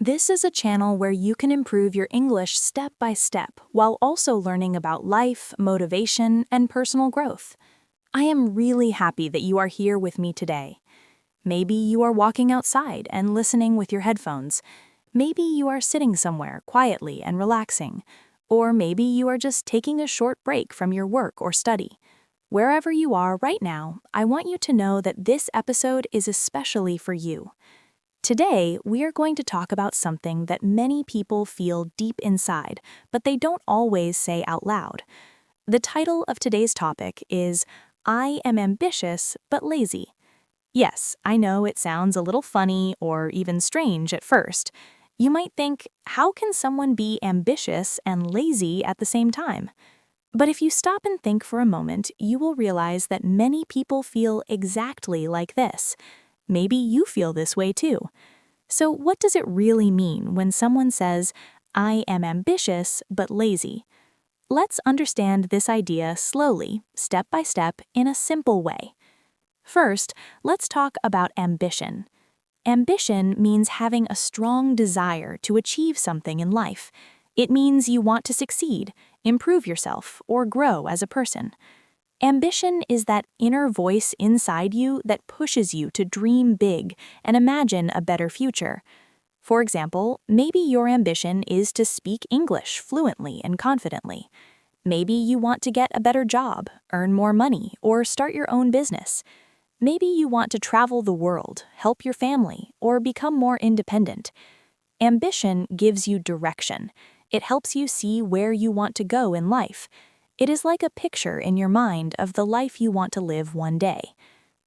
This is a channel where you can improve your English step by step while also learning about life, motivation, and personal growth. I am really happy that you are here with me today. Maybe you are walking outside and listening with your headphones. Maybe you are sitting somewhere quietly and relaxing. Or maybe you are just taking a short break from your work or study. Wherever you are right now, I want you to know that this episode is especially for you. Today, we are going to talk about something that many people feel deep inside, but they don't always say out loud. The title of today's topic is I am ambitious but lazy. Yes, I know it sounds a little funny or even strange at first. You might think, how can someone be ambitious and lazy at the same time? But if you stop and think for a moment, you will realize that many people feel exactly like this. Maybe you feel this way too. So what does it really mean when someone says, I am ambitious but lazy? Let's understand this idea slowly, step by step, in a simple way. First, let's talk about ambition. Ambition means having a strong desire to achieve something in life. It means you want to succeed, improve yourself, or grow as a person. Ambition is that inner voice inside you that pushes you to dream big and imagine a better future. For example, maybe your ambition is to speak English fluently and confidently. Maybe you want to get a better job, earn more money, or start your own business. Maybe you want to travel the world, help your family, or become more independent. Ambition gives you direction. It helps you see where you want to go in life. It is like a picture in your mind of the life you want to live one day.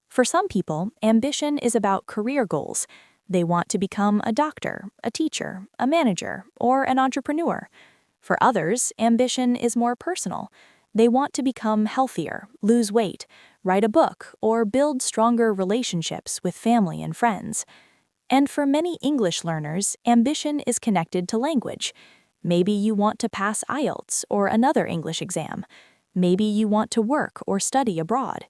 For some people, ambition is about career goals. They want to become a doctor, a teacher, a manager, or an entrepreneur. For others, ambition is more personal. They want to become healthier, lose weight, write a book, or build stronger relationships with family and friends. And for many English learners, ambition is connected to language. Maybe you want to pass IELTS or another English exam. Maybe you want to work or study abroad.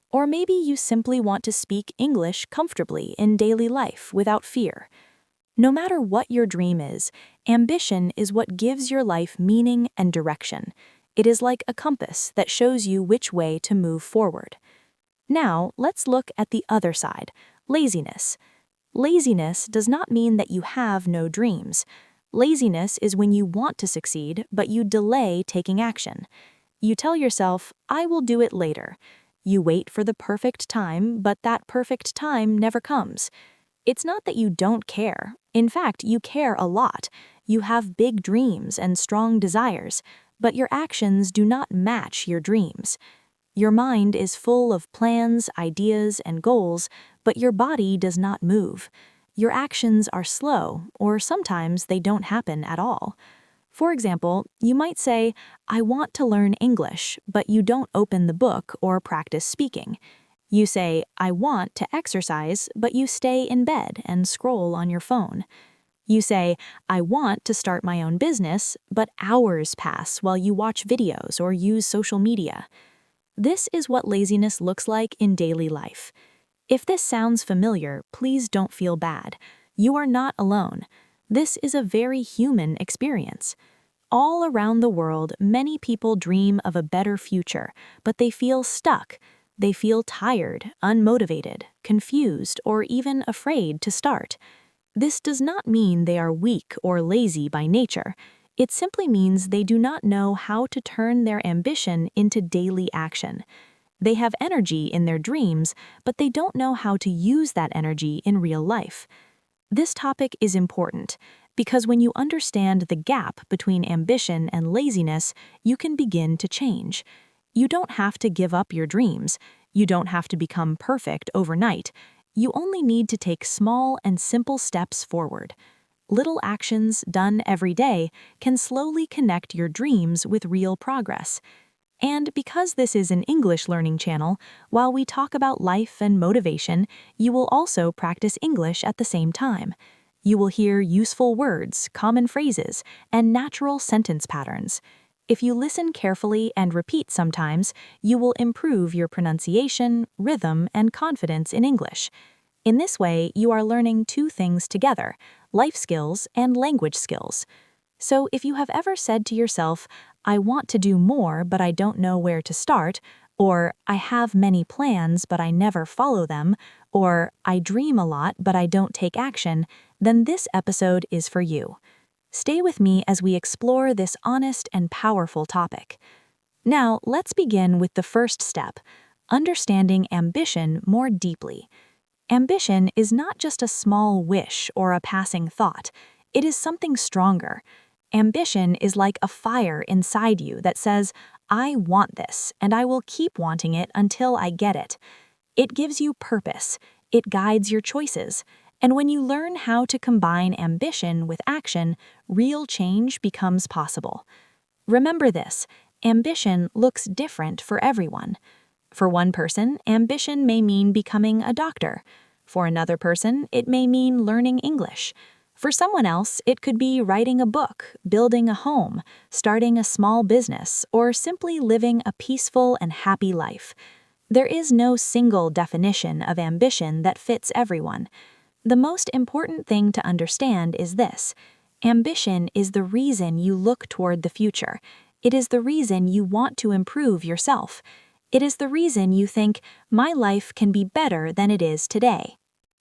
Or maybe you simply want to speak English comfortably in daily life without fear. No matter what your dream is, ambition is what gives your life meaning and direction. It is like a compass that shows you which way to move forward. Now, let's look at the other side, laziness. Laziness does not mean that you have no dreams. Laziness is when you want to succeed, but you delay taking action. You tell yourself, I will do it later. You wait for the perfect time, but that perfect time never comes. It's not that you don't care. In fact, you care a lot. You have big dreams and strong desires, but your actions do not match your dreams. Your mind is full of plans, ideas, and goals, but your body does not move. Your actions are slow, or sometimes they don't happen at all. For example, you might say, I want to learn English, but you don't open the book or practice speaking. You say, I want to exercise, but you stay in bed and scroll on your phone. You say, I want to start my own business, but hours pass while you watch videos or use social media. This is what laziness looks like in daily life. If this sounds familiar, please don't feel bad. You are not alone. This is a very human experience. All around the world, many people dream of a better future, but they feel stuck. They feel tired, unmotivated, confused, or even afraid to start. This does not mean they are weak or lazy by nature. It simply means they do not know how to turn their ambition into daily action. They have energy in their dreams, but they don't know how to use that energy in real life. This topic is important because when you understand the gap between ambition and laziness, you can begin to change. You don't have to give up your dreams. You don't have to become perfect overnight. You only need to take small and simple steps forward. Little actions done every day can slowly connect your dreams with real progress. And because this is an English learning channel, while we talk about life and motivation, you will also practice English at the same time. You will hear useful words, common phrases, and natural sentence patterns. If you listen carefully and repeat sometimes, you will improve your pronunciation, rhythm, and confidence in English. In this way, you are learning two things together, life skills, and language skills. So if you have ever said to yourself, I want to do more, but I don't know where to start, or I have many plans, but I never follow them, or I dream a lot, but I don't take action, then this episode is for you. Stay with me as we explore this honest and powerful topic. Now, let's begin with the first step, understanding ambition more deeply. Ambition is not just a small wish or a passing thought. It is something stronger. Ambition is like a fire inside you that says, I want this, and I will keep wanting it until I get it. It gives you purpose. It guides your choices. And when you learn how to combine ambition with action, real change becomes possible. Remember this, ambition looks different for everyone. For one person, ambition may mean becoming a doctor. For another person, it may mean learning English. For someone else, it could be writing a book, building a home, starting a small business, or simply living a peaceful and happy life. There is no single definition of ambition that fits everyone. The most important thing to understand is this. Ambition is the reason you look toward the future. It is the reason you want to improve yourself. It is the reason you think, my life can be better than it is today.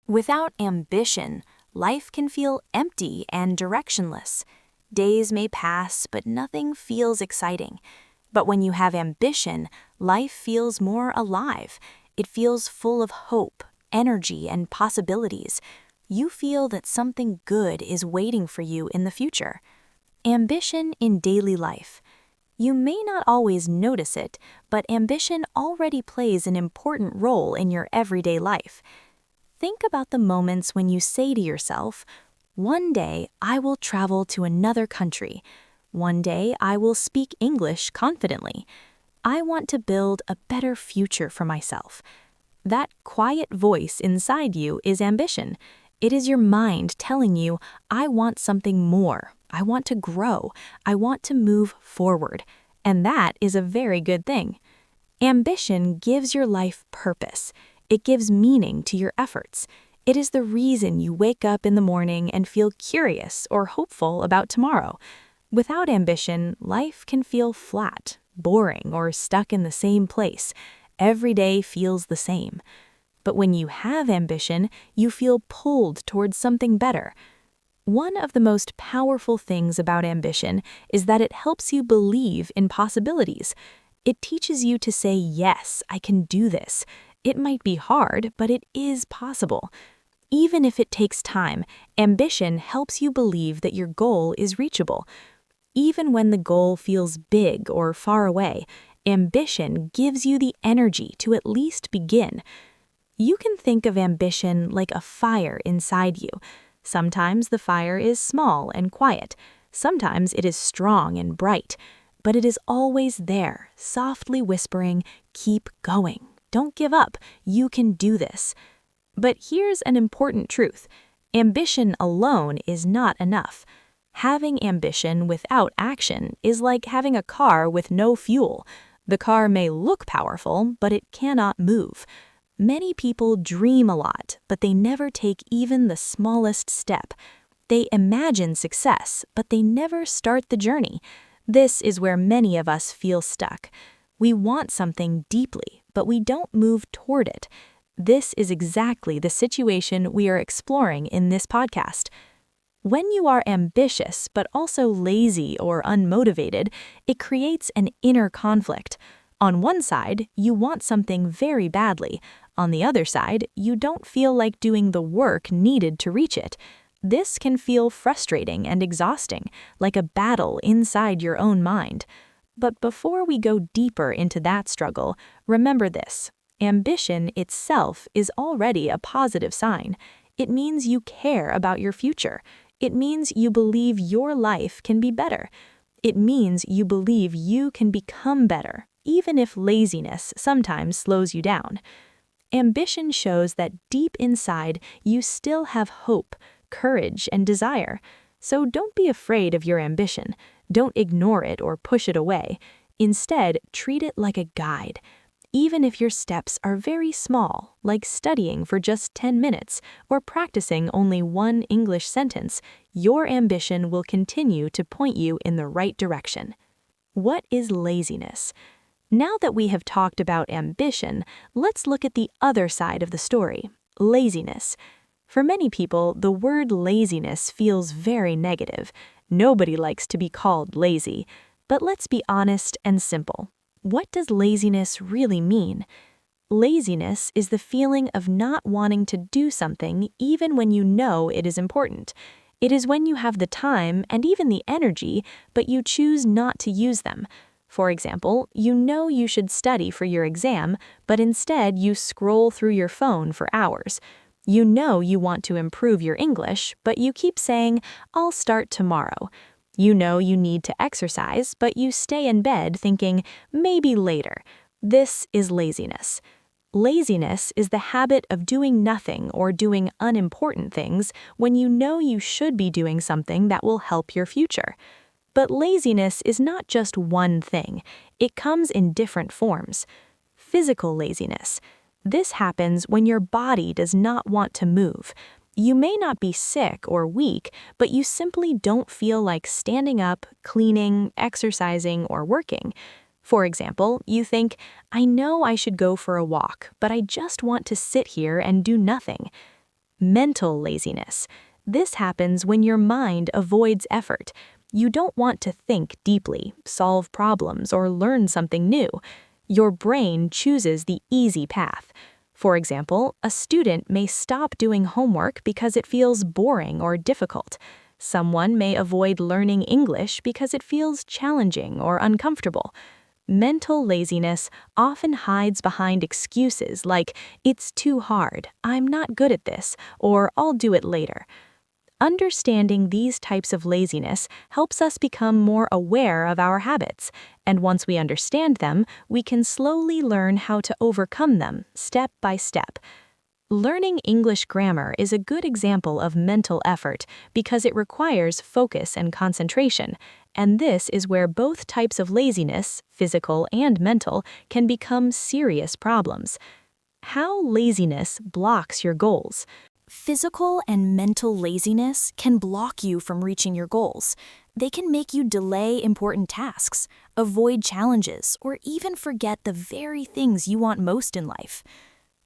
Without ambition, life can feel empty and directionless. Days may pass, but nothing feels exciting. But when you have ambition, life feels more alive. It feels full of hope, energy, and possibilities. You feel that something good is waiting for you in the future. Ambition in daily life. You may not always notice it, but ambition already plays an important role in your everyday life. Think about the moments when you say to yourself, one day I will travel to another country. One day I will speak English confidently. I want to build a better future for myself. That quiet voice inside you is ambition. It is your mind telling you, I want something more. I want to grow. I want to move forward. And that is a very good thing. Ambition gives your life purpose. It gives meaning to your efforts. It is the reason you wake up in the morning and feel curious or hopeful about tomorrow. Without ambition, life can feel flat, boring, or stuck in the same place. Every day feels the same. But when you have ambition, you feel pulled towards something better. One of the most powerful things about ambition is that it helps you believe in possibilities. It teaches you to say, yes, I can do this. It might be hard, but it is possible. Even if it takes time, ambition helps you believe that your goal is reachable. Even when the goal feels big or far away, ambition gives you the energy to at least begin. You can think of ambition like a fire inside you. Sometimes the fire is small and quiet. Sometimes it is strong and bright. But it is always there, softly whispering, keep going. Don't give up. You can do this. But here's an important truth. Ambition alone is not enough. Having ambition without action is like having a car with no fuel. The car may look powerful, but it cannot move. Many people dream a lot, but they never take even the smallest step. They imagine success, but they never start the journey. This is where many of us feel stuck. We want something deeply, but we don't move toward it. This is exactly the situation we are exploring in this podcast. When you are ambitious but also lazy or unmotivated, it creates an inner conflict. On one side, you want something very badly. On the other side, you don't feel like doing the work needed to reach it. This can feel frustrating and exhausting, like a battle inside your own mind. But before we go deeper into that struggle, remember this. Ambition itself is already a positive sign. It means you care about your future. It means you believe your life can be better. It means you believe you can become better, even if laziness sometimes slows you down. Ambition shows that deep inside you still have hope, courage, and desire. So don't be afraid of your ambition. Don't ignore it or push it away. Instead, treat it like a guide. even if your steps are very small, like studying for just 10 minutes or practicing only one English sentence, your ambition will continue to point you in the right direction. What is laziness? Now that we have talked about ambition, let's look at the other side of the story, laziness. For many people, the word laziness feels very negative. Nobody likes to be called lazy. But let's be honest and simple. What does laziness really mean? Laziness is the feeling of not wanting to do something even when you know it is important. It is when you have the time and even the energy, but you choose not to use them. For example, you know you should study for your exam, but instead you scroll through your phone for hours. You know you want to improve your English, but you keep saying, "I'll start tomorrow." You know you need to exercise, but you stay in bed thinking, "Maybe later." This is laziness. Laziness is the habit of doing nothing or doing unimportant things when you know you should be doing something that will help your future. But laziness is not just one thing. It comes in different forms. Physical laziness. This happens when your body does not want to move. You may not be sick or weak, but you simply don't feel like standing up, cleaning, exercising, or working. For example, you think, "I know I should go for a walk, but I just want to sit here and do nothing." Mental laziness. This happens when your mind avoids effort. You don't want to think deeply, solve problems, or learn something new. Your brain chooses the easy path. For example, a student may stop doing homework because it feels boring or difficult. Someone may avoid learning English because it feels challenging or uncomfortable. Mental laziness often hides behind excuses like, "It's too hard, I'm not good at this," or "I'll do it later." Understanding these types of laziness helps us become more aware of our habits, and once we understand them, we can slowly learn how to overcome them step by step. Learning English grammar is a good example of mental effort because it requires focus and concentration, and this is where both types of laziness, physical and mental, can become serious problems. How laziness blocks your goals. Physical and mental laziness can block you from reaching your goals. They can make you delay important tasks, avoid challenges, or even forget the very things you want most in life.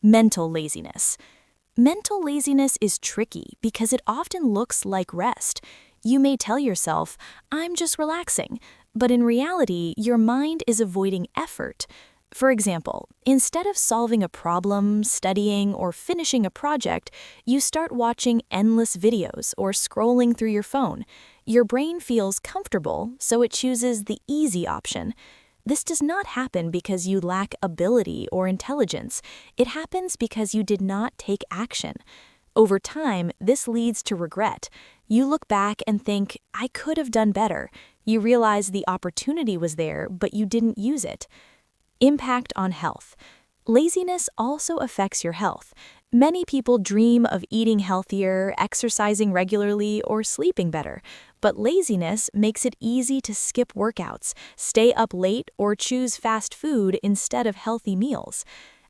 Mental laziness. Mental laziness is tricky because it often looks like rest. You may tell yourself, "I'm just relaxing," but in reality, your mind is avoiding effort. For example, instead of solving a problem, studying, or finishing a project, you start watching endless videos or scrolling through your phone. Your brain feels comfortable, so it chooses the easy option. This does not happen because you lack ability or intelligence. It happens because you did not take action. Over time, this leads to regret. You look back and think, "I could have done better." You realize the opportunity was there, but you didn't use it. Impact on health. Laziness also affects your health. Many people dream of eating healthier, exercising regularly, or sleeping better, but laziness makes it easy to skip workouts, stay up late, or choose fast food instead of healthy meals.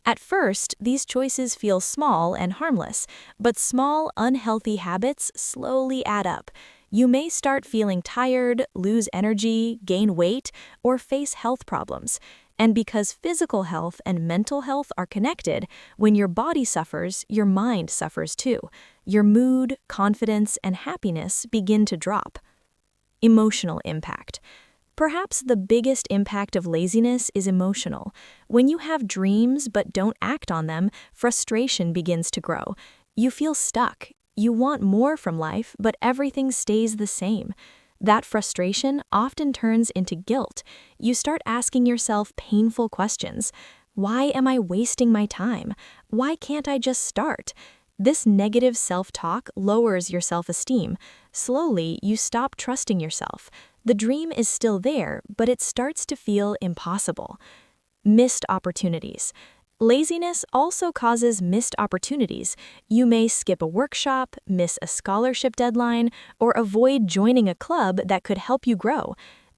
At first, these choices feel small and harmless, but small, unhealthy habits slowly add up. You may start feeling tired, lose energy, gain weight, or face health problems. And because physical health and mental health are connected, when your body suffers, your mind suffers too. Your mood, confidence, and happiness begin to drop. Emotional impact. Perhaps the biggest impact of laziness is emotional. When you have dreams but don't act on them, frustration begins to grow. You feel stuck. You want more from life, but everything stays the same. That frustration often turns into guilt. You start asking yourself painful questions. Why am I wasting my time? Why can't I just start? This negative self-talk lowers your self-esteem. Slowly, you stop trusting yourself. The dream is still there, but it starts to feel impossible. Missed opportunities. Laziness also causes missed opportunities. You may skip a workshop, miss a scholarship deadline, or avoid joining a club that could help you grow.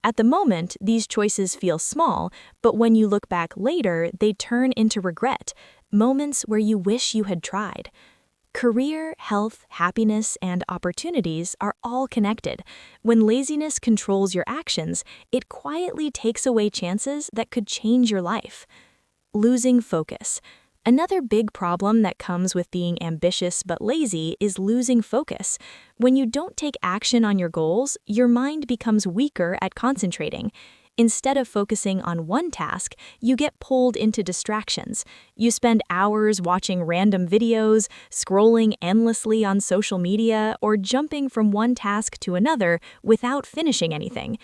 At the moment, these choices feel small, but when you look back later, they turn into regret, moments where you wish you had tried. Career, health, happiness, and opportunities are all connected. When laziness controls your actions, it quietly takes away chances that could change your life. Losing focus. Another big problem that comes with being ambitious but lazy is losing focus. When you don't take action on your goals, your mind becomes weaker at concentrating. Instead of focusing on one task, you get pulled into distractions. You spend hours watching random videos, scrolling endlessly on social media, or jumping from one task to another without finishing anything.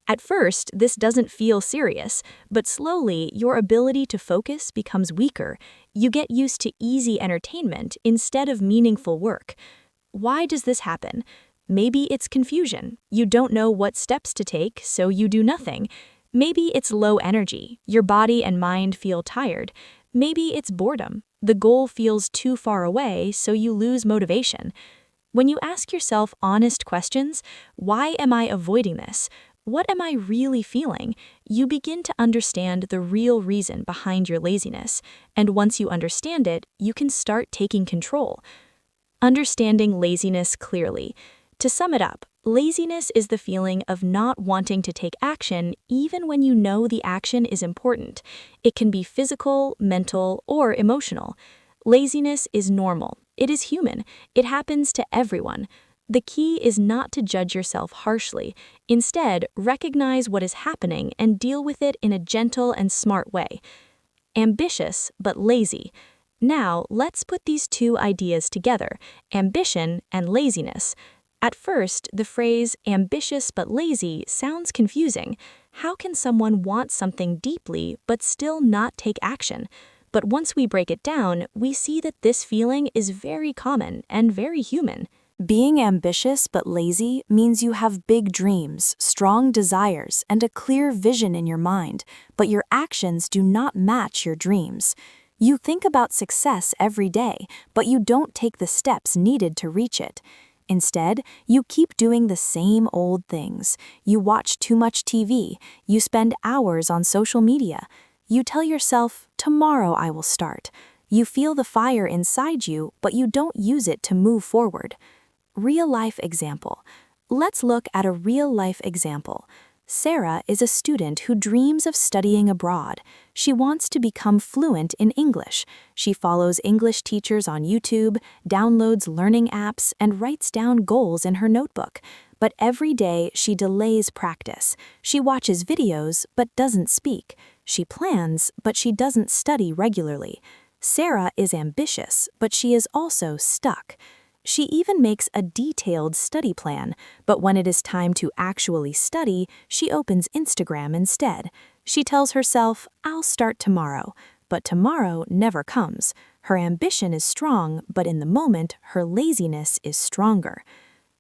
At first, this doesn't feel serious, but slowly your ability to focus becomes weaker. You get used to easy entertainment instead of meaningful work. Why does this happen? Maybe it's confusion. You don't know what steps to take, so you do nothing. Maybe it's low energy. Your body and mind feel tired. Maybe it's boredom. The goal feels too far away, so you lose motivation. When you ask yourself honest questions, why am I avoiding this? What am I really feeling? You begin to understand the real reason behind your laziness, and once you understand it, you can start taking control. Understanding laziness clearly. To sum it up, laziness is the feeling of not wanting to take action even when you know the action is important. It can be physical, mental, or emotional. Laziness is normal. It is human. It happens to everyone. The key is not to judge yourself harshly. Instead, recognize what is happening and deal with it in a gentle and smart way. Ambitious but lazy. Now, let's put these two ideas together, ambition and laziness. At first, the phrase ambitious but lazy sounds confusing. How can someone want something deeply but still not take action? But once we break it down, we see that this feeling is very common and very human. Being ambitious but lazy means you have big dreams, strong desires, and a clear vision in your mind, but your actions do not match your dreams. You think about success every day, but you don't take the steps needed to reach it. Instead, you keep doing the same old things. You watch too much TV. You spend hours on social media. You tell yourself, tomorrow I will start. You feel the fire inside you, but you don't use it to move forward. Real-life example. Let's look at a real-life example. Sarah is a student who dreams of studying abroad. She wants to become fluent in English. She follows English teachers on YouTube, downloads learning apps, and writes down goals in her notebook. But every day she delays practice. She watches videos but doesn't speak. She plans, but she doesn't study regularly. Sarah is ambitious, but she is also stuck. She even makes a detailed study plan, but when it is time to actually study, she opens Instagram instead. She tells herself, I'll start tomorrow. But tomorrow never comes. Her ambition is strong, but in the moment, her laziness is stronger.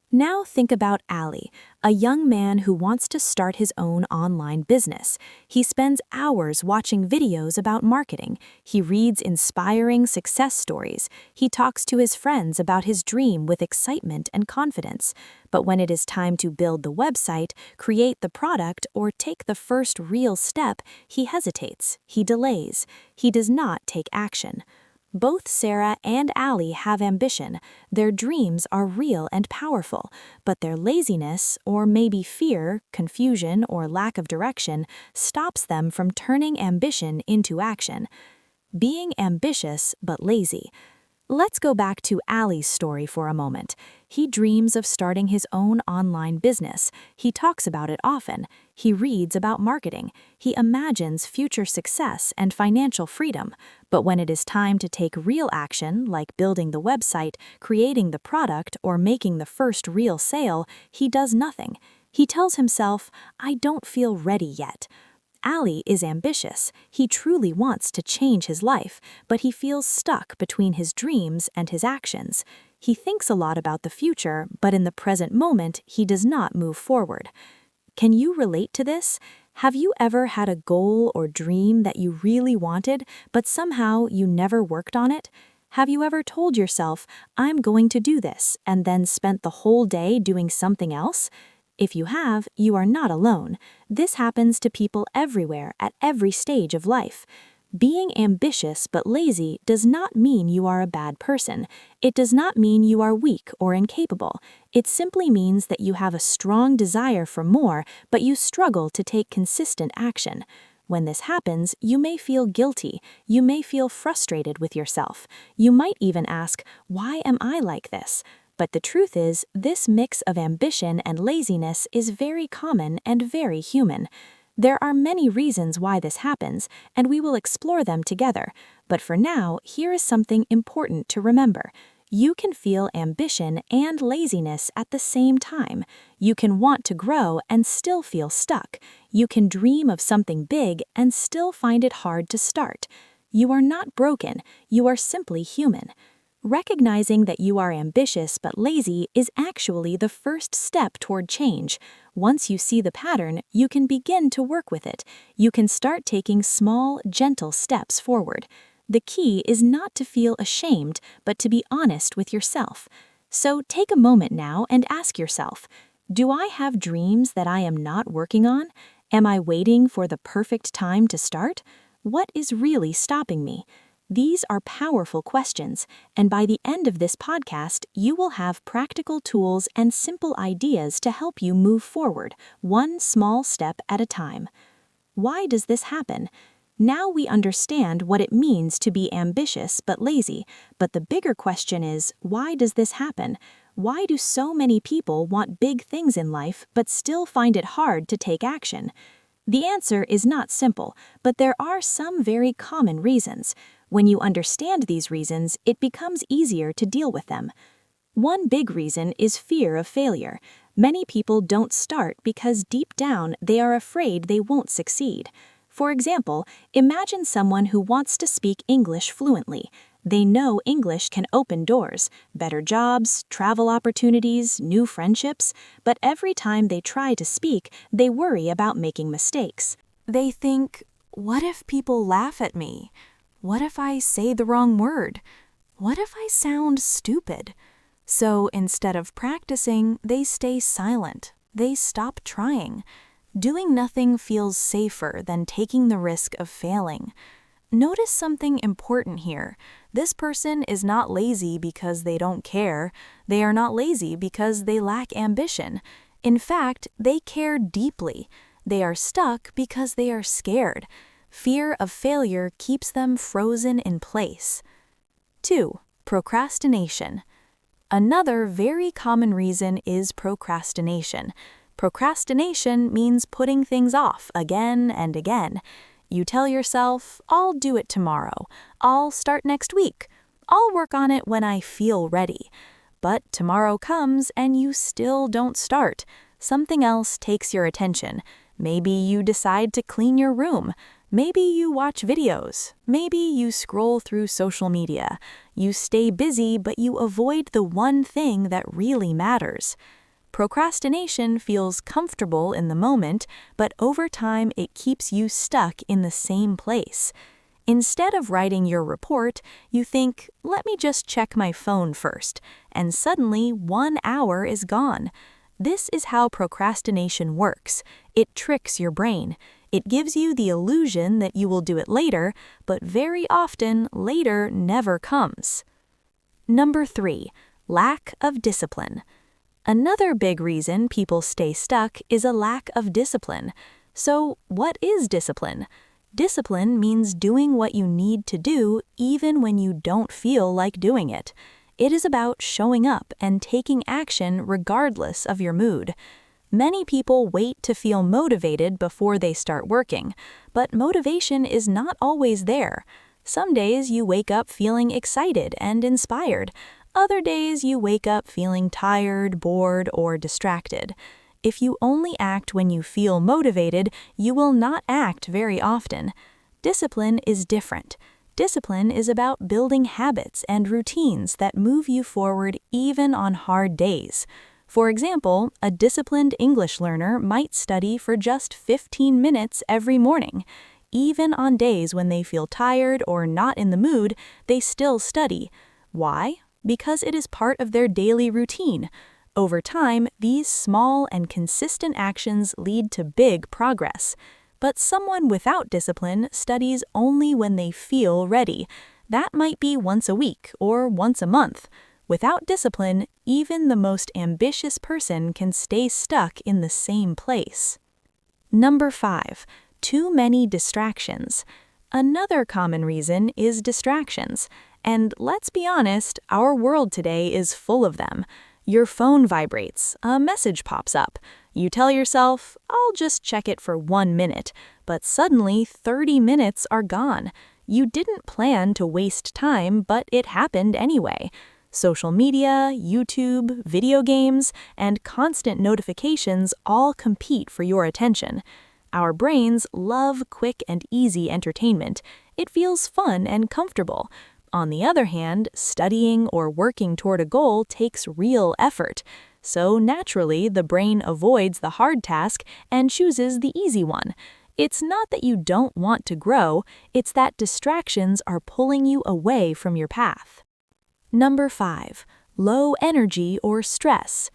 Now think about Ali, a young man who wants to start his own online business. He spends hours watching videos about marketing. He reads inspiring success stories. He talks to his friends about his dream with excitement and confidence. But when it is time to build the website, create the product, or take the first real step, he hesitates. He delays. He does not take action. Both Sarah and Ali have ambition. Their dreams are real and powerful, but their laziness, or maybe fear, confusion, or lack of direction, stops them from turning ambition into action. Being ambitious but lazy. Let's go back to Ali's story for a moment. He dreams of starting his own online business. He talks about it often. He reads about marketing. He imagines future success and financial freedom. But when it is time to take real action, like building the website, creating the product, or making the first real sale, he does nothing. He tells himself, I don't feel ready yet. Ali is ambitious. He truly wants to change his life, but he feels stuck between his dreams and his actions. He thinks a lot about the future, but in the present moment, he does not move forward. Can you relate to this? Have you ever had a goal or dream that you really wanted, but somehow you never worked on it? Have you ever told yourself, I'm going to do this, and then spent the whole day doing something else? If you have, you are not alone. This happens to people everywhere at every stage of life. Being ambitious but lazy does not mean you are a bad person. It does not mean you are weak or incapable. It simply means that you have a strong desire for more, but you struggle to take consistent action. When this happens, you may feel guilty. You may feel frustrated with yourself. You might even ask, "Why am I like this?" But the truth is, this mix of ambition and laziness is very common and very human. There are many reasons why this happens, and we will explore them together. But for now, here is something important to remember. You can feel ambition and laziness at the same time. You can want to grow and still feel stuck. You can dream of something big and still find it hard to start. You are not broken, you are simply human. Recognizing that you are ambitious but lazy is actually the first step toward change. Once you see the pattern, you can begin to work with it. You can start taking small, gentle steps forward. The key is not to feel ashamed, but to be honest with yourself. So take a moment now and ask yourself, do I have dreams that I am not working on? Am I waiting for the perfect time to start? What is really stopping me? These are powerful questions, and by the end of this podcast, you will have practical tools and simple ideas to help you move forward, one small step at a time. Why does this happen? Now we understand what it means to be ambitious but lazy, but the bigger question is, why does this happen? Why do so many people want big things in life but still find it hard to take action? The answer is not simple, but there are some very common reasons. When you understand these reasons, it becomes easier to deal with them. One big reason is fear of failure. Many people don't start because deep down they are afraid they won't succeed. For example, imagine someone who wants to speak English fluently. They know English can open doors, better jobs, travel opportunities, new friendships, but every time they try to speak, they worry about making mistakes. They think, what if people laugh at me? What if I say the wrong word? What if I sound stupid? So instead of practicing, they stay silent. They stop trying. Doing nothing feels safer than taking the risk of failing. Notice something important here. This person is not lazy because they don't care. They are not lazy because they lack ambition. In fact, they care deeply. They are stuck because they are scared. Fear of failure keeps them frozen in place. 2. Procrastination. Another very common reason is procrastination. Procrastination means putting things off again and again. You tell yourself, I'll do it tomorrow. I'll start next week. I'll work on it when I feel ready. But tomorrow comes and you still don't start. Something else takes your attention. Maybe you decide to clean your room. Maybe you watch videos. Maybe you scroll through social media. You stay busy, but you avoid the one thing that really matters. Procrastination feels comfortable in the moment, but over time it keeps you stuck in the same place. Instead of writing your report, you think, let me just check my phone first, and suddenly 1 hour is gone. This is how procrastination works. It tricks your brain. It gives you the illusion that you will do it later, but very often later never comes. Number 3, lack of discipline. Another big reason people stay stuck is a lack of discipline. So, what is discipline? Discipline means doing what you need to do even when you don't feel like doing it. It is about showing up and taking action regardless of your mood. Many people wait to feel motivated before they start working, but motivation is not always there. Some days you wake up feeling excited and inspired. Other days you wake up feeling tired, bored, or distracted. If you only act when you feel motivated, you will not act very often. Discipline is different. Discipline is about building habits and routines that move you forward even on hard days. For example, a disciplined English learner might study for just 15 minutes every morning. Even on days when they feel tired or not in the mood, they still study. Why? Because it is part of their daily routine. Over time, these small and consistent actions lead to big progress. But someone without discipline studies only when they feel ready. That might be once a week or once a month. Without discipline, even the most ambitious person can stay stuck in the same place. Number 5. Too many distractions. Another common reason is distractions. And let's be honest, our world today is full of them. Your phone vibrates, a message pops up. You tell yourself, I'll just check it for 1 minute, but suddenly 30 minutes are gone. You didn't plan to waste time, but it happened anyway. Social media, YouTube, video games, and constant notifications all compete for your attention. Our brains love quick and easy entertainment. It feels fun and comfortable. On the other hand, studying or working toward a goal takes real effort. So naturally, the brain avoids the hard task and chooses the easy one. It's not that you don't want to grow, it's that distractions are pulling you away from your path. Number 5. Low energy or stress.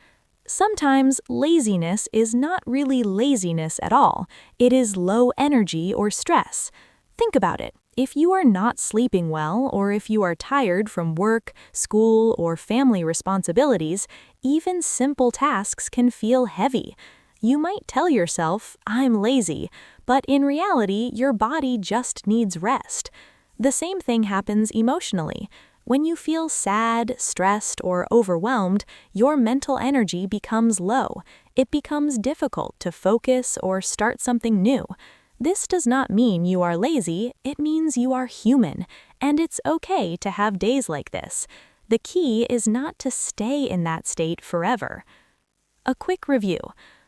Sometimes laziness is not really laziness at all. It is low energy or stress. Think about it. If you are not sleeping well, or if you are tired from work, school, or family responsibilities, even simple tasks can feel heavy. You might tell yourself, I'm lazy, but in reality, your body just needs rest. The same thing happens emotionally. When you feel sad, stressed, or overwhelmed, your mental energy becomes low. It becomes difficult to focus or start something new. This does not mean you are lazy, it means you are human, and it's okay to have days like this. The key is not to stay in that state forever. A quick review.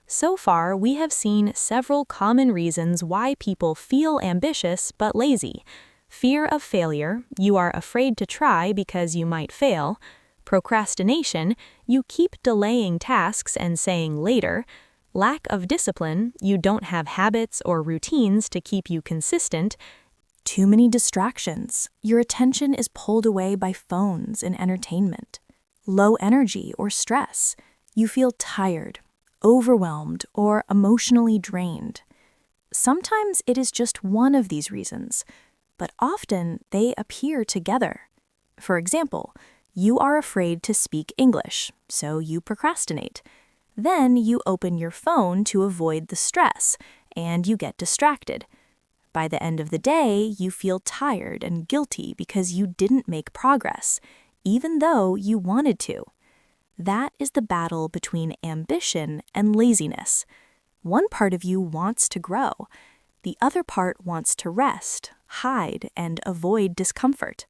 So far, we have seen several common reasons why people feel ambitious but lazy. Fear of failure, you are afraid to try because you might fail. Procrastination, you keep delaying tasks and saying later. Lack of discipline, you don't have habits or routines to keep you consistent. Too many distractions, your attention is pulled away by phones and entertainment. Low energy or stress, you feel tired, overwhelmed, or emotionally drained. Sometimes it is just one of these reasons, but often they appear together. For example, you are afraid to speak English, so you procrastinate. Then you open your phone to avoid the stress, and you get distracted. By the end of the day, you feel tired and guilty because you didn't make progress, even though you wanted to. That is the battle between ambition and laziness. One part of you wants to grow. The other part wants to rest, hide, and avoid discomfort.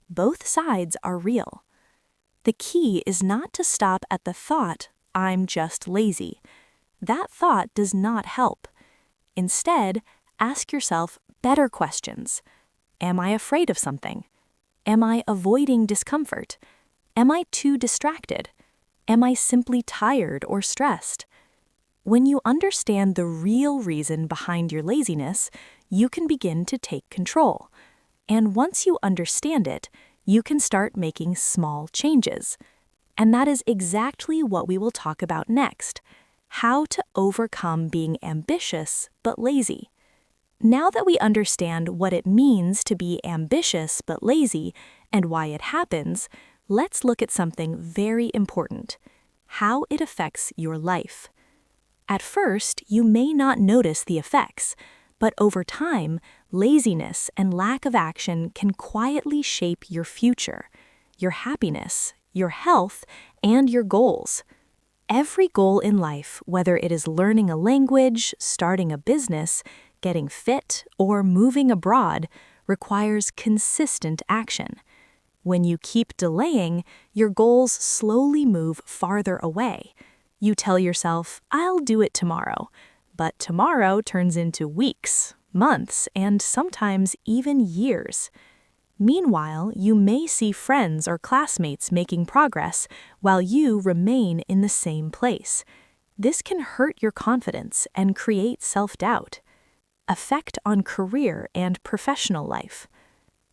Both sides are real. The key is not to stop at the thought, I'm just lazy. That thought does not help. Instead, ask yourself better questions. Am I afraid of something? Am I avoiding discomfort? Am I too distracted? Am I simply tired or stressed? When you understand the real reason behind your laziness, you can begin to take control. And once you understand it, you can start making small changes. And that is exactly what we will talk about next: how to overcome being ambitious but lazy. Now that we understand what it means to be ambitious but lazy and why it happens, let's look at something very important: how it affects your life. At first, you may not notice the effects, but over time, laziness and lack of action can quietly shape your future, your happiness, your health, and your goals. Every goal in life, whether it is learning a language, starting a business, getting fit, or moving abroad, requires consistent action. When you keep delaying, your goals slowly move farther away. You tell yourself, I'll do it tomorrow, but tomorrow turns into weeks, months, and sometimes even years. Meanwhile, you may see friends or classmates making progress while you remain in the same place. This can hurt your confidence and create self-doubt. Effect on career and professional life.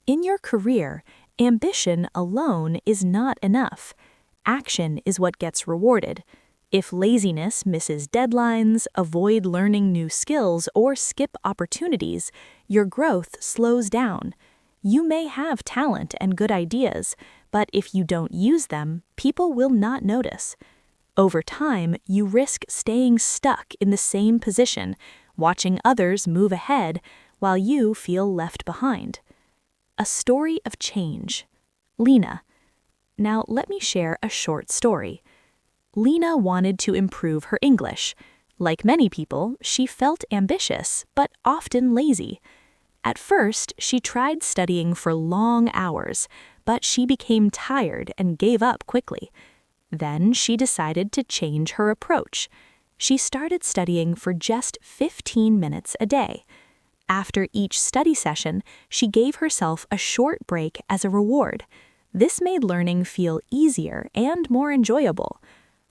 In your career, ambition alone is not enough. Action is what gets rewarded. If laziness misses deadlines, avoid learning new skills, or skip opportunities, your growth slows down. You may have talent and good ideas, but if you don't use them, people will not notice. Over time, you risk staying stuck in the same position, watching others move ahead while you feel left behind. A story of change. Lena. Now, let me share a short story. Lena wanted to improve her English. Like many people, she felt ambitious, but often lazy. At first, she tried studying for long hours, but she became tired and gave up quickly. Then she decided to change her approach. She started studying for just 15 minutes a day. After each study session, she gave herself a short break as a reward. This made learning feel easier and more enjoyable.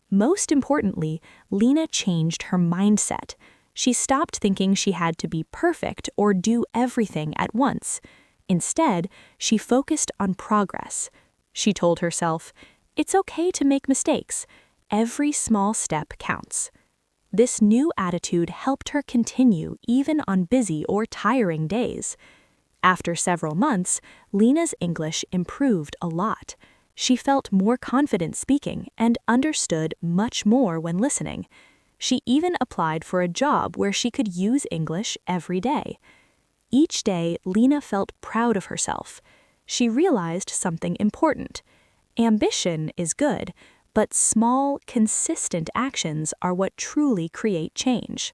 Most importantly, Lena changed her mindset. She stopped thinking she had to be perfect or do everything at once. Instead, she focused on progress. She told herself, "It's okay to make mistakes. Every small step counts." This new attitude helped her continue even on busy or tiring days. After several months, Lena's English improved a lot. She felt more confident speaking and understood much more when listening. She even applied for a job where she could use English every day. Each day, Lena felt proud of herself. She realized something important. Ambition is good, but small, consistent actions are what truly create change.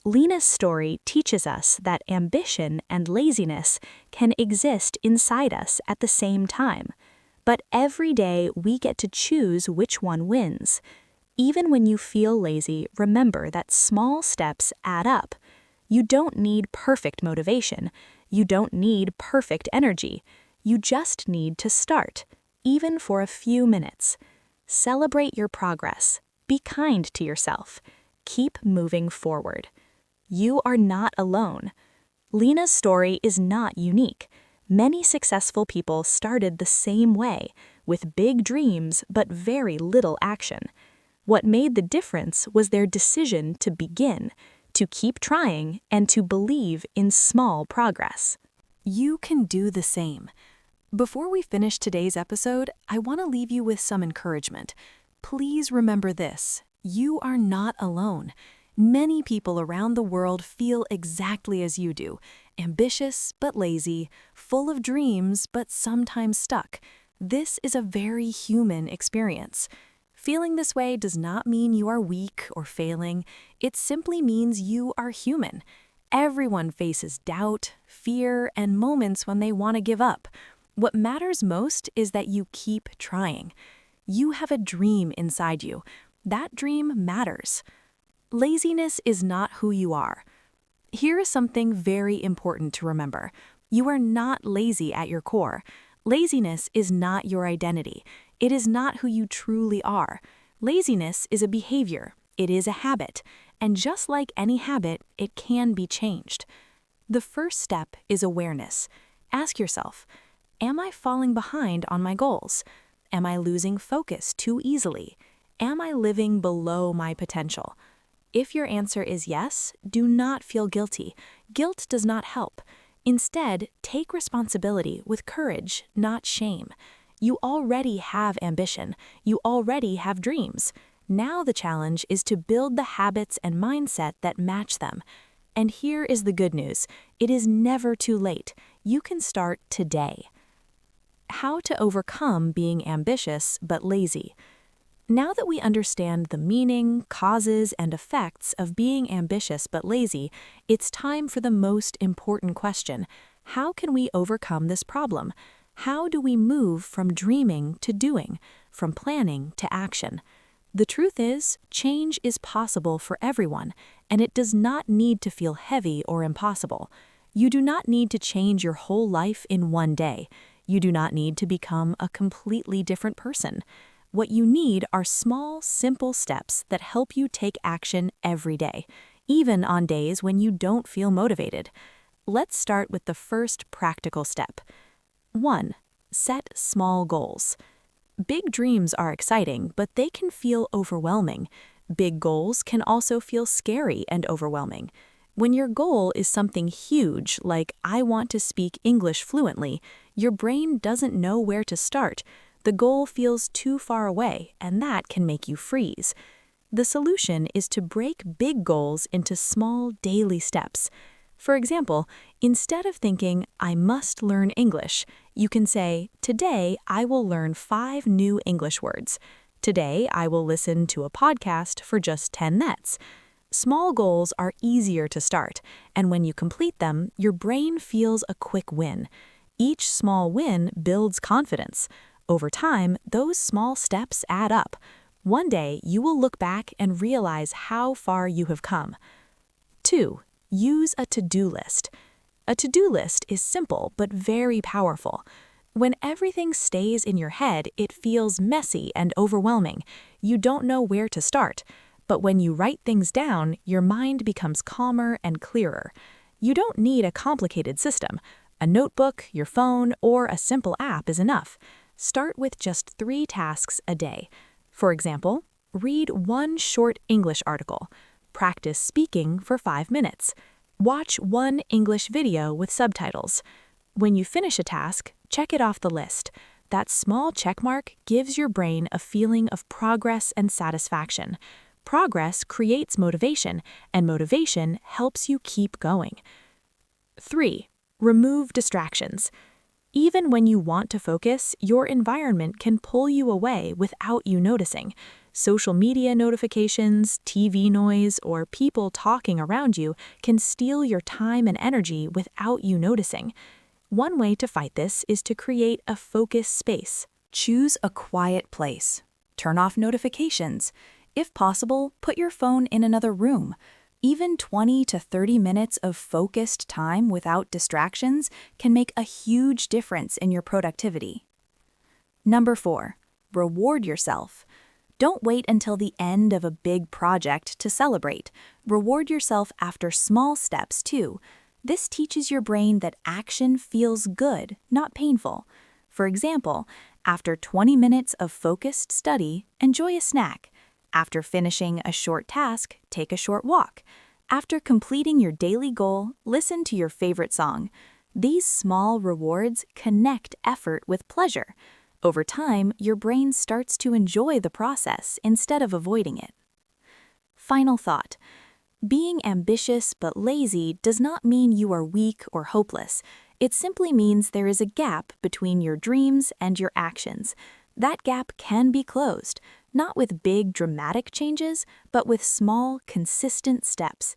Lena's story teaches us that ambition and laziness can exist inside us at the same time. But every day we get to choose which one wins. Even when you feel lazy, remember that small steps add up. You don't need perfect motivation. You don't need perfect energy. You just need to start, even for a few minutes. Celebrate your progress. Be kind to yourself. Keep moving forward. You are not alone. Lena's story is not unique. Many successful people started the same way, with big dreams but very little action. What made the difference was their decision to begin, to keep trying, and to believe in small progress. You can do the same. Before we finish today's episode, I want to leave you with some encouragement. Please remember this: you are not alone. Many people around the world feel exactly as you do, ambitious but lazy, full of dreams but sometimes stuck. This is a very human experience. Feeling this way does not mean you are weak or failing. It simply means you are human. Everyone faces doubt, fear, and moments when they want to give up. What matters most is that you keep trying. You have a dream inside you. That dream matters. Laziness is not who you are. Here is something very important to remember. You are not lazy at your core. Laziness is not your identity. It is not who you truly are. Laziness is a behavior. It is a habit. And just like any habit, it can be changed. The first step is awareness. Ask yourself, am I falling behind on my goals? Am I losing focus too easily? Am I living below my potential? If your answer is yes, do not feel guilty. Guilt does not help. Instead, take responsibility with courage, not shame. You already have ambition. You already have dreams. Now the challenge is to build the habits and mindset that match them. And here is the good news. It is never too late. You can start today. How to overcome being ambitious but lazy. Now that we understand the meaning, causes, and effects of being ambitious but lazy, it's time for the most important question. How can we overcome this problem? How do we move from dreaming to doing, from planning to action? The truth is, change is possible for everyone, and it does not need to feel heavy or impossible. You do not need to change your whole life in one day. You do not need to become a completely different person. What you need are small, simple steps that help you take action every day, even on days when you don't feel motivated. Let's start with the first practical step. 1. Set small goals. Big dreams are exciting, but they can feel overwhelming. Big goals can also feel scary and overwhelming. When your goal is something huge, like I want to speak English fluently, your brain doesn't know where to start. The goal feels too far away, and that can make you freeze. The solution is to break big goals into small daily steps. For example, instead of thinking, I must learn English, you can say, today I will learn 5 new English words. Today I will listen to a podcast for just 10 minutes. Small goals are easier to start, and when you complete them, your brain feels a quick win. Each small win builds confidence. Over time, those small steps add up. One day, you will look back and realize how far you have come. 2. Use a to-do list. A to-do list is simple but very powerful. When everything stays in your head, it feels messy and overwhelming. You don't know where to start. But when you write things down, your mind becomes calmer and clearer. You don't need a complicated system. A notebook, your phone, or a simple app is enough. Start with just 3 tasks a day. For example, read 1 short English article. Practice speaking for 5 minutes. Watch 1 English video with subtitles. When you finish a task, check it off the list. That small checkmark gives your brain a feeling of progress and satisfaction. Progress creates motivation, and motivation helps you keep going. 3. Remove distractions. Even when you want to focus, your environment can pull you away without you noticing. Social media notifications, TV noise, or people talking around you can steal your time and energy without you noticing. One way to fight this is to create a focus space. Choose a quiet place. Turn off notifications. If possible, put your phone in another room. Even 20 to 30 minutes of focused time without distractions can make a huge difference in your productivity. Number 4, reward yourself. Don't wait until the end of a big project to celebrate. Reward yourself after small steps too. This teaches your brain that action feels good, not painful. For example, after 20 minutes of focused study, enjoy a snack. After finishing a short task, take a short walk. After completing your daily goal, listen to your favorite song. These small rewards connect effort with pleasure. Over time, your brain starts to enjoy the process instead of avoiding it. Final thought. Being ambitious but lazy does not mean you are weak or hopeless. It simply means there is a gap between your dreams and your actions. That gap can be closed, not with big dramatic changes, but with small, consistent steps.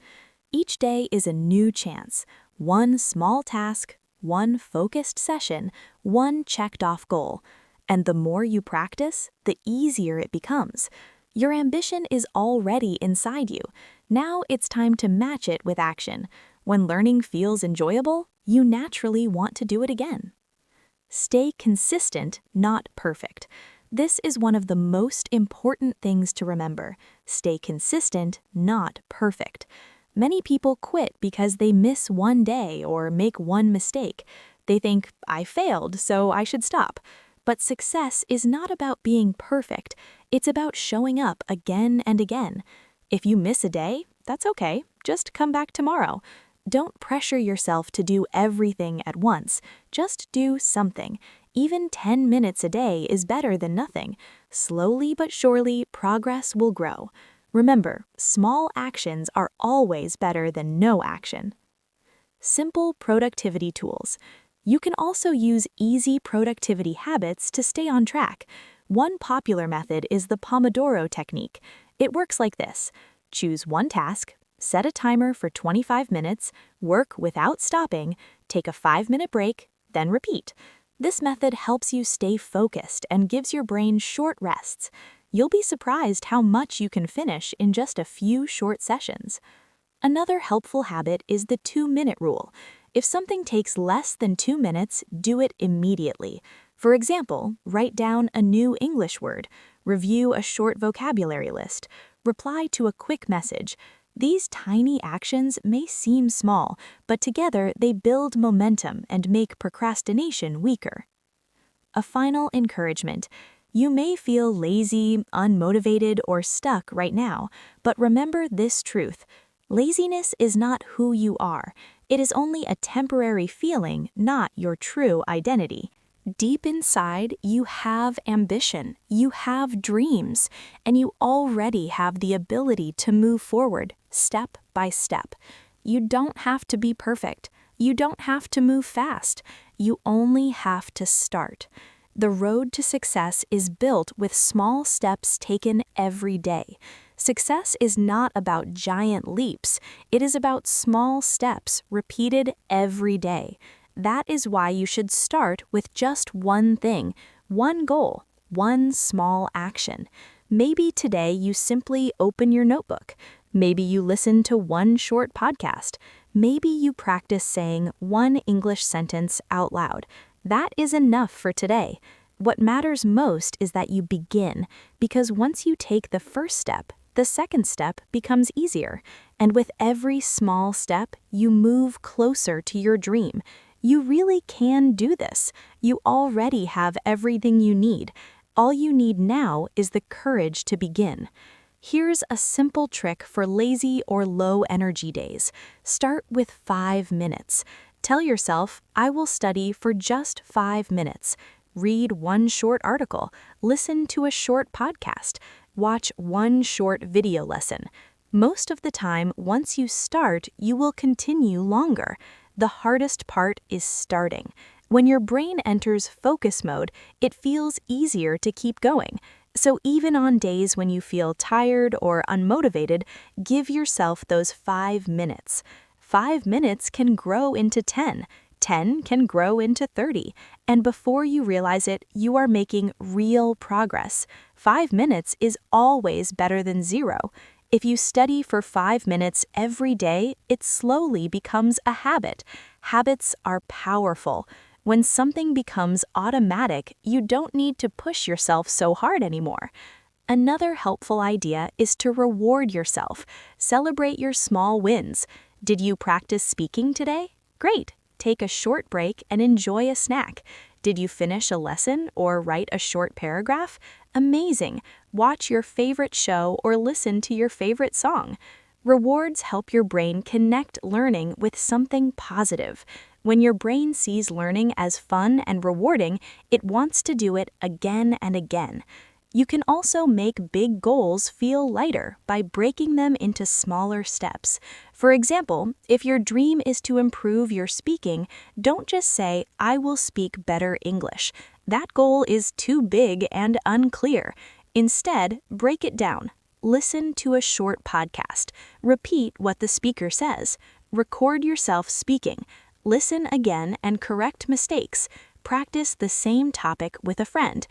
Each day is a new chance. 1 small task, 1 focused session, 1 checked-off goal. And the more you practice, the easier it becomes. Your ambition is already inside you. Now it's time to match it with action. When learning feels enjoyable, you naturally want to do it again. Stay consistent, not perfect. This is one of the most important things to remember. Stay consistent, not perfect. Many people quit because they miss one day or make one mistake. They think, I failed, so I should stop. But success is not about being perfect. It's about showing up again and again. If you miss a day, that's okay. Just come back tomorrow. Don't pressure yourself to do everything at once. Just do something. Even 10 minutes a day is better than nothing. Slowly but surely, progress will grow. Remember, small actions are always better than no action. Simple productivity tools. You can also use easy productivity habits to stay on track. One popular method is the Pomodoro technique. It works like this. Choose 1 task, set a timer for 25 minutes, work without stopping, take a 5-minute break, then repeat. This method helps you stay focused and gives your brain short rests. You'll be surprised how much you can finish in just a few short sessions. Another helpful habit is the 2-minute rule. If something takes less than 2 minutes, do it immediately. For example, write down a new English word, review a short vocabulary list, reply to a quick message. These tiny actions may seem small, but together they build momentum and make procrastination weaker. A final encouragement. You may feel lazy, unmotivated, or stuck right now, but remember this truth. Laziness is not who you are. It is only a temporary feeling, not your true identity. Deep inside, you have ambition, you have dreams, and you already have the ability to move forward step by step. You don't have to be perfect. You don't have to move fast. You only have to start. The road to success is built with small steps taken every day. Success is not about giant leaps. It is about small steps repeated every day. That is why you should start with just one thing, one goal, one small action. Maybe today you simply open your notebook. Maybe you listen to one short podcast. Maybe you practice saying one English sentence out loud. That is enough for today. What matters most is that you begin, because once you take the first step, the second step becomes easier. And with every small step, you move closer to your dream. You really can do this. You already have everything you need. All you need now is the courage to begin. Here's a simple trick for lazy or low energy days. Start with 5 minutes. Tell yourself, I will study for just 5 minutes. Read one short article, listen to a short podcast, watch one short video lesson. Most of the time, once you start, you will continue longer. The hardest part is starting. When your brain enters focus mode, it feels easier to keep going. So even on days when you feel tired or unmotivated, give yourself those 5 minutes. 5 minutes can grow into 10. 10 can grow into 30. And before you realize it, you are making real progress. 5 minutes is always better than 0. If you study for 5 minutes every day, it slowly becomes a habit. Habits are powerful. When something becomes automatic, you don't need to push yourself so hard anymore. Another helpful idea is to reward yourself. Celebrate your small wins. Did you practice speaking today? Great. Take a short break and enjoy a snack. Did you finish a lesson or write a short paragraph? Amazing. Watch your favorite show or listen to your favorite song. Rewards help your brain connect learning with something positive. When your brain sees learning as fun and rewarding, it wants to do it again and again. You can also make big goals feel lighter by breaking them into smaller steps. For example, if your dream is to improve your speaking, don't just say, I will speak better English. That goal is too big and unclear. Instead, break it down. Listen to a short podcast. Repeat what the speaker says. Record yourself speaking. Listen again and correct mistakes. Practice the same topic with a friend.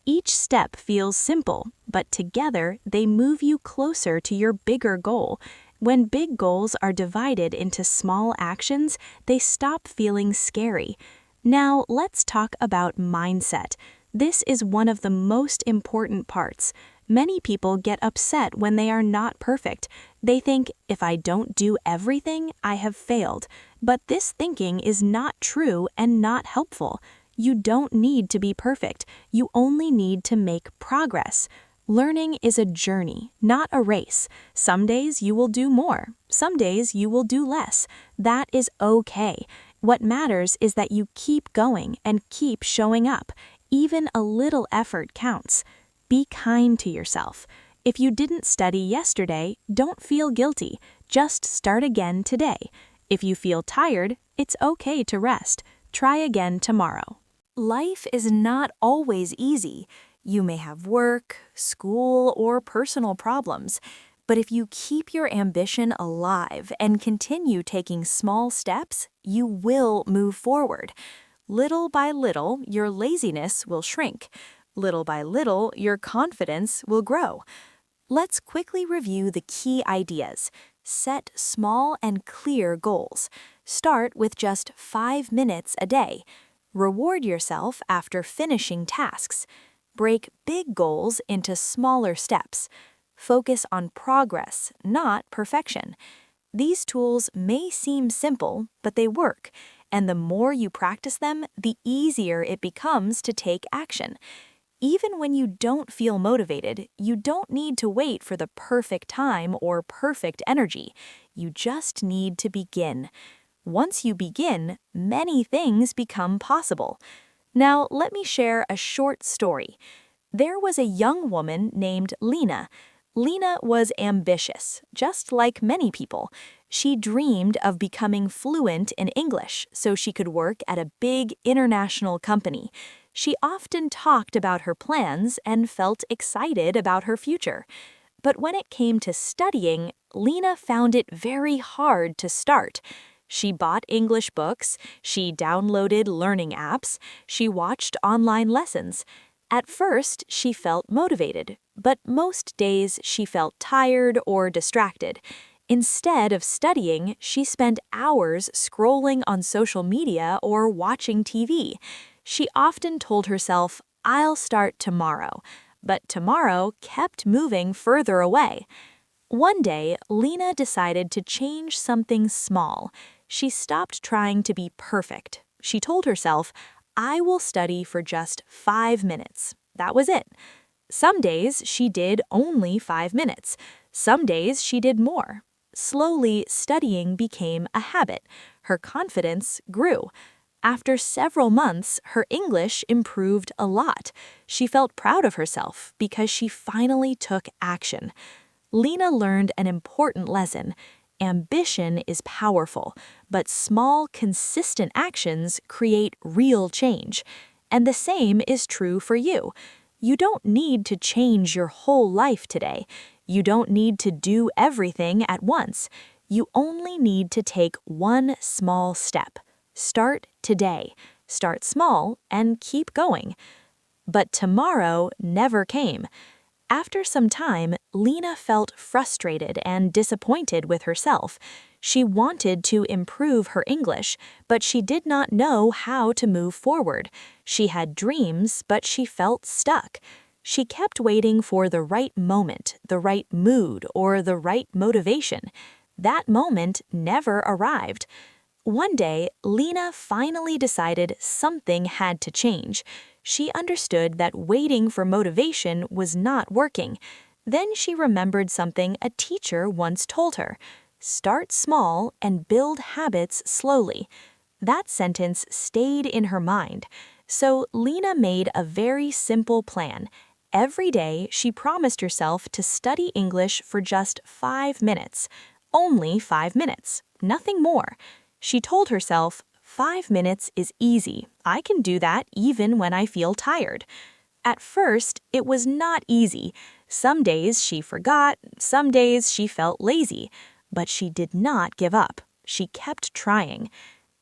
Each step feels simple, but together they move you closer to your bigger goal. When big goals are divided into small actions, they stop feeling scary. Now, let's talk about mindset. This is one of the most important parts. Many people get upset when they are not perfect. They think, if I don't do everything, I have failed. But this thinking is not true and not helpful. You don't need to be perfect. You only need to make progress. Learning is a journey, not a race. Some days you will do more. Some days you will do less. That is okay. What matters is that you keep going and keep showing up. Even a little effort counts. Be kind to yourself. If you didn't study yesterday, don't feel guilty. Just start again today. If you feel tired, it's okay to rest. Try again tomorrow. Life is not always easy. You may have work, school, or personal problems. But if you keep your ambition alive and continue taking small steps, you will move forward. Little by little, your laziness will shrink. Little by little, your confidence will grow. Let's quickly review the key ideas. Set small and clear goals. Start with just 5 minutes a day. Reward yourself after finishing tasks. Break big goals into smaller steps. Focus on progress, not perfection. These tools may seem simple, but they work, and the more you practice them, the easier it becomes to take action. Even when you don't feel motivated, you don't need to wait for the perfect time or perfect energy. You just need to begin. Once you begin, many things become possible. Now, let me share a short story. There was a young woman named Lena. Lena was ambitious, just like many people. She dreamed of becoming fluent in English so she could work at a big international company. She often talked about her plans and felt excited about her future. But when it came to studying, Lena found it very hard to start. She bought English books, she downloaded learning apps, she watched online lessons. At first, she felt motivated, but most days she felt tired or distracted. Instead of studying, she spent hours scrolling on social media or watching TV. She often told herself, "I'll start tomorrow," but tomorrow kept moving further away. One day, Lena decided to change something small. She stopped trying to be perfect. She told herself, "I will study for just 5 minutes." That was it. Some days she did only 5 minutes. Some days she did more. Slowly, studying became a habit. Her confidence grew. After several months, her English improved a lot. She felt proud of herself because she finally took action. Lena learned an important lesson. Ambition is powerful, but small, consistent actions create real change. And the same is true for you. You don't need to change your whole life today. You don't need to do everything at once. You only need to take one small step. Start today. Start small and keep going. But tomorrow never came. After some time, Lena felt frustrated and disappointed with herself. She wanted to improve her English, but she did not know how to move forward. She had dreams, but she felt stuck. She kept waiting for the right moment, the right mood, or the right motivation. That moment never arrived. One day, Lena finally decided something had to change. She understood that waiting for motivation was not working. Then she remembered something a teacher once told her: "Start small and build habits slowly." That sentence stayed in her mind. So Lena made a very simple plan. Every day, she promised herself to study English for just 5 minutes. Only 5 minutes, nothing more. She told herself, 5 minutes is easy. I can do that even when I feel tired. At first, it was not easy. Some days she forgot, some days she felt lazy. But she did not give up. She kept trying.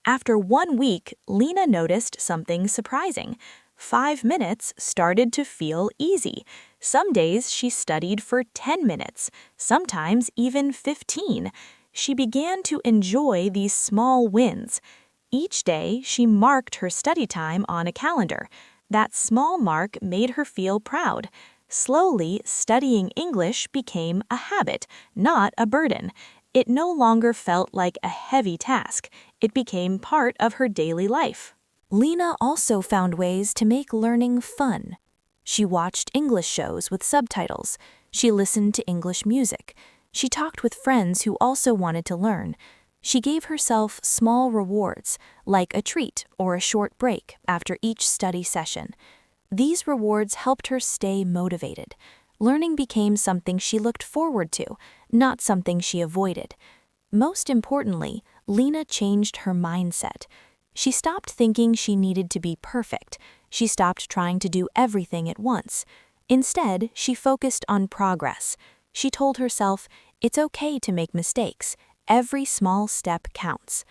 After 1 week, Lena noticed something surprising. 5 minutes started to feel easy. Some days she studied for 10 minutes, sometimes even 15. She began to enjoy these small wins. Each day, she marked her study time on a calendar. That small mark made her feel proud. Slowly, studying English became a habit, not a burden. It no longer felt like a heavy task. It became part of her daily life. Lena also found ways to make learning fun. She watched English shows with subtitles. She listened to English music. She talked with friends who also wanted to learn. She gave herself small rewards, like a treat or a short break after each study session. These rewards helped her stay motivated. Learning became something she looked forward to, not something she avoided. Most importantly, Lena changed her mindset. She stopped thinking she needed to be perfect. She stopped trying to do everything at once. Instead, she focused on progress. She told herself, "It's okay to make mistakes. Every small step counts."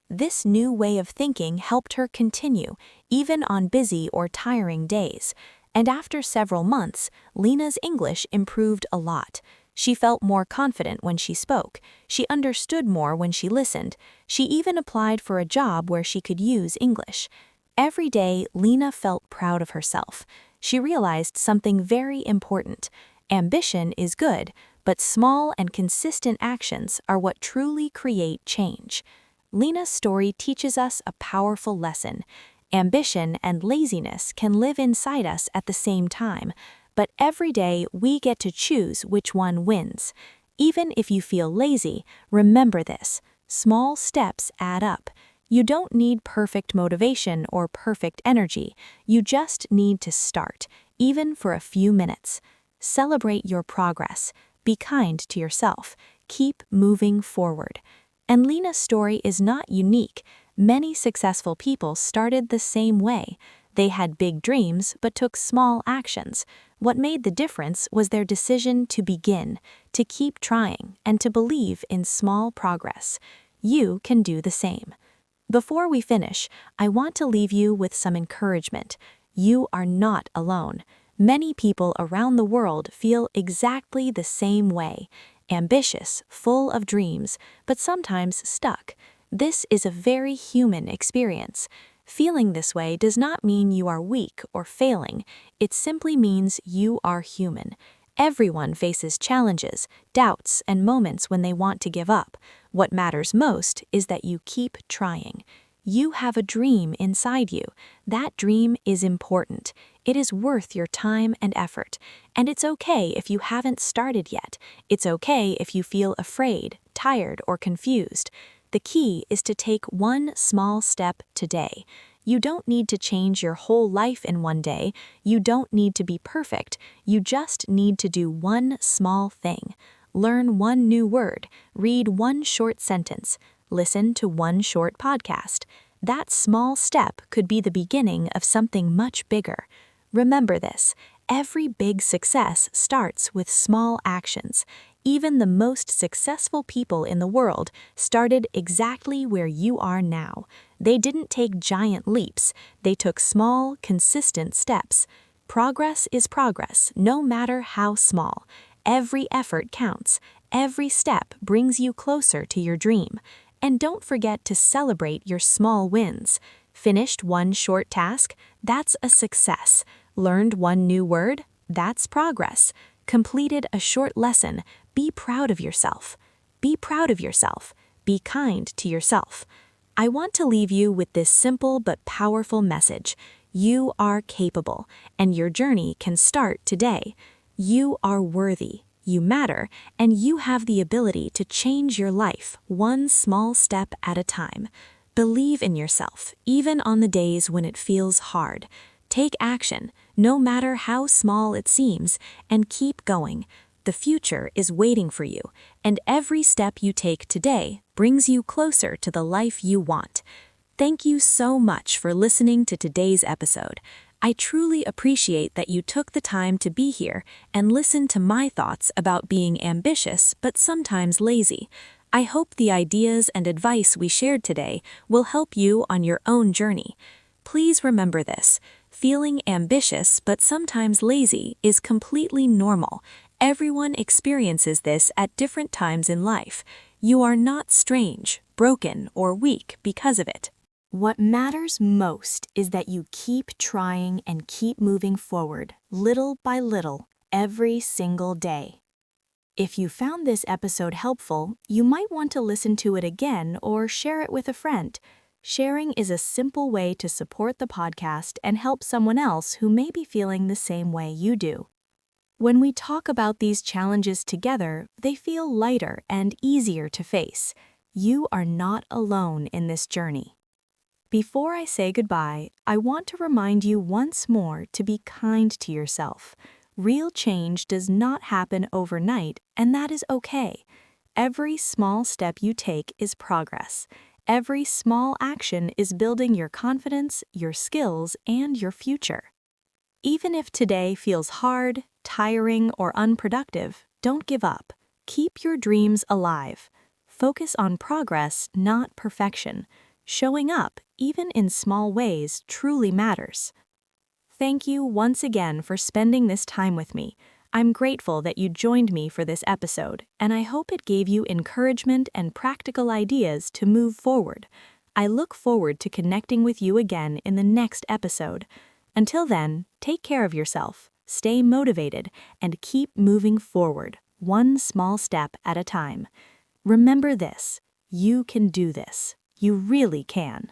This new way of thinking helped her continue, even on busy or tiring days. And after several months, Lena's English improved a lot. She felt more confident when she spoke. She understood more when she listened. She even applied for a job where she could use English. Every day, Lena felt proud of herself. She realized something very important. Ambition is good, but small and consistent actions are what truly create change. Lena's story teaches us a powerful lesson. Ambition and laziness can live inside us at the same time, but every day we get to choose which one wins. Even if you feel lazy, remember this: small steps add up. You don't need perfect motivation or perfect energy. You just need to start, even for a few minutes. Celebrate your progress. Be kind to yourself. Keep moving forward. And Lena's story is not unique. Many successful people started the same way. They had big dreams but took small actions. What made the difference was their decision to begin, to keep trying, and to believe in small progress. You can do the same. Before we finish, I want to leave you with some encouragement. You are not alone. Many people around the world feel exactly the same way. Ambitious, full of dreams, but sometimes stuck. This is a very human experience. Feeling this way does not mean you are weak or failing. It simply means you are human. Everyone faces challenges, doubts, and moments when they want to give up. What matters most is that you keep trying. You have a dream inside you. That dream is important. It is worth your time and effort. And it's okay if you haven't started yet. It's okay if you feel afraid, tired, or confused. The key is to take one small step today. You don't need to change your whole life in one day. You don't need to be perfect. You just need to do one small thing. Learn one new word, read one short sentence, listen to one short podcast. That small step could be the beginning of something much bigger. Remember this: every big success starts with small actions. Even the most successful people in the world started exactly where you are now. They didn't take giant leaps. They took small, consistent steps. Progress is progress, no matter how small. Every effort counts. Every step brings you closer to your dream. And don't forget to celebrate your small wins. Finished one short task? That's a success. Learned one new word? That's progress. Completed a short lesson? Be proud of yourself. Be proud of yourself. Be kind to yourself. I want to leave you with this simple but powerful message. You are capable, and your journey can start today. You are worthy, you matter, and you have the ability to change your life one small step at a time. Believe in yourself, even on the days when it feels hard. Take action, no matter how small it seems, and keep going. The future is waiting for you, and every step you take today brings you closer to the life you want. Thank you so much for listening to today's episode. I truly appreciate that you took the time to be here and listen to my thoughts about being ambitious but sometimes lazy. I hope the ideas and advice we shared today will help you on your own journey. Please remember this: feeling ambitious but sometimes lazy is completely normal. Everyone experiences this at different times in life. You are not strange, broken, or weak because of it. What matters most is that you keep trying and keep moving forward, little by little, every single day. If you found this episode helpful, you might want to listen to it again or share it with a friend. Sharing is a simple way to support the podcast and help someone else who may be feeling the same way you do. When we talk about these challenges together, they feel lighter and easier to face. You are not alone in this journey. Before I say goodbye, I want to remind you once more to be kind to yourself. Real change does not happen overnight, and that is okay. Every small step you take is progress. Every small action is building your confidence, your skills, and your future. Even if today feels hard, tiring, or unproductive, don't give up. Keep your dreams alive. Focus on progress, not perfection. Showing up, even in small ways, truly matters. Thank you once again for spending this time with me. I'm grateful that you joined me for this episode, and I hope it gave you encouragement and practical ideas to move forward. I look forward to connecting with you again in the next episode. Until then, take care of yourself, stay motivated, and keep moving forward, one small step at a time. Remember this: you can do this. You really can.